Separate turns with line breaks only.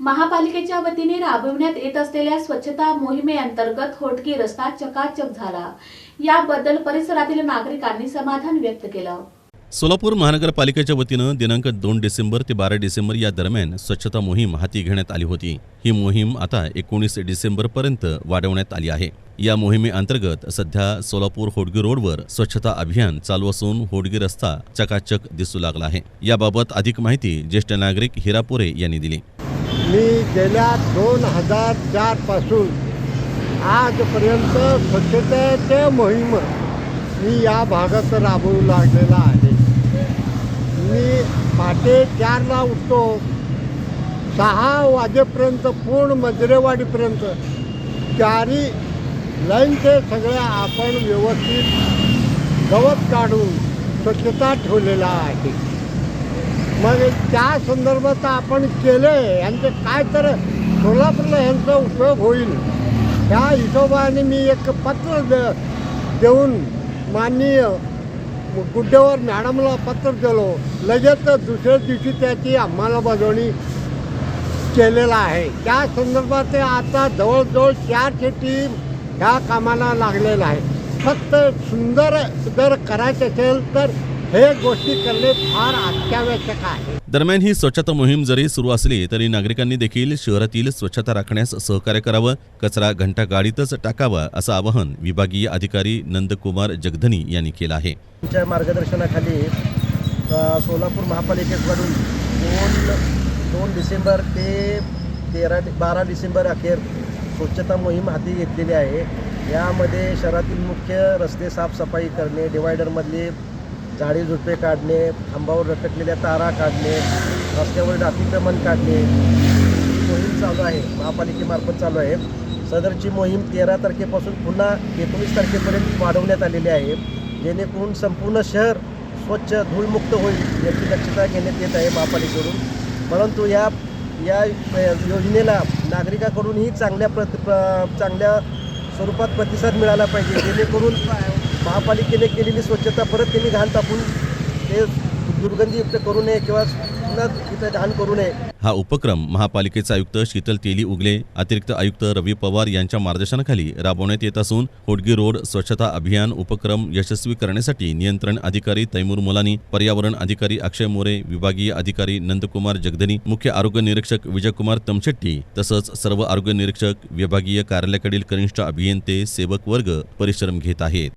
महापालिकेच्या वतीने राबविण्यात येत असलेल्या स्वच्छता मोहिमेअंतर्गत होटगी रस्ता चकाचक झाला। याबद्दल परिसरातील नागरिकांनी समाधान व्यक्त केलं।
सोलापूर महानगरपालिकेच्या वतीनं दिनांक 2 डिसेंबर ते 12 डिसेंबर या दरम्यान स्वच्छता मोहीम हाती घेण्यात आली होती। ही मोहीम आता 19 डिसेंबरपर्यंत वाढवण्यात आली आहे। या मोहिमेअंतर्गत सध्या सोलापूर होडगी रोडवर स्वच्छता अभियान चालू असून होडगी रस्ता चकाचक दिसू लागला आहे। याबाबत अधिक माहिती ज्येष्ठ नागरिक हिरापुरे यांनी दिली।
मी गेल्या 2004 पासून आजपर्यंत स्वच्छतेची मोहीम मी या भागात राबवू लागलेला आहे। मी पहाटे 4ला उठतो, 6 वाजेपर्यंत पूर्ण मजरेवाडीपर्यंत चारी लाईनचे सगळ्या आपण व्यवस्थित गवत काढून स्वच्छता ठेवलेला आहे। मग त्या संदर्भात आपण केले यांचे काय तर सोलापूरला यांचा उपयोग होईल ह्या हिशोबाने मी एक पत्र देऊन माननीय गुड्डेवर मॅडमला पत्र दिलो। लगेच दुसऱ्या दिवशी त्याची अंमलबजावणी केलेला आहे। त्या संदर्भात ते आता जवळजवळ 4ची टीम ह्या कामाला लागलेला आहे। फक्त सुंदर जर करायचे असेल तर हे गोष्टी करणे फार अत्यावश्यक आहे।
दरम्यान ही स्वच्छता मोहीम जरी सुरू असली तरी नागरिकांनी देखील शहरातील स्वच्छता राखण्यास सहकार्य करावं, कचरा घंटा गाडीतच टाकावा असं आवाहन विभागीय अधिकारी नंदकुमार जगधनी यांनी केलं आहे।
त्यांच्या मार्गदर्शनाखाली सोलापूर महापालिकेकडून 2 डिसेंबर ते 12 डिसेंबर अखेर स्वच्छता मोहीम हाती घेतलेली आहे। यामध्ये शहरातील मुख्य रस्ते साफसफाई करणे, डिवायडरमधले झाडे झुडपे काढणे, खांबावर लटकलेल्या तारा काढणे, रस्त्यावर अतिक्रमण काढणे ही मोहीम चालू आहे, महापालिकेमार्फत चालू आहे। सदरची मोहीम 13 तारखेपासून पुन्हा 19 तारखेपर्यंत वाढवण्यात आलेली आहे, जेणेकरून संपूर्ण शहर स्वच्छ धूळमुक्त होईल याची दक्षता घेण्यात येत आहे महापालिकेकडून। परंतु या योजनेला नागरिकांकडूनही चांगल्या स्वरूपात प्रतिसाद मिळाला पाहिजे, जेणेकरून महापालिकेने केलेली स्वच्छता परत त्यांनी घाण टाकून ते दुर्गंधीयुक्त करू नये किंवा पुन्हा इथं घाण करू नये।
हा उपक्रम महापालिकेचे आयुक्त शीतल तेली उगले, अतिरिक्त आयुक्त रवी पवार यांच्या मार्गदर्शनाखाली राबवण्यात येत असून होडगी रोड स्वच्छता अभियान उपक्रम यशस्वी करण्यासाठी नियंत्रण अधिकारी तैमूर मुलानी, पर्यावरण अधिकारी अक्षय मोरे, विभागीय अधिकारी नंदकुमार जगधनी, मुख्य आरोग्य निरीक्षक विजयकुमार तमशेट्टी तसंच सर्व आरोग्य निरीक्षक, विभागीय कार्यालयाकडील कनिष्ठ अभियंते, सेवक वर्ग परिश्रम घेत आहेत।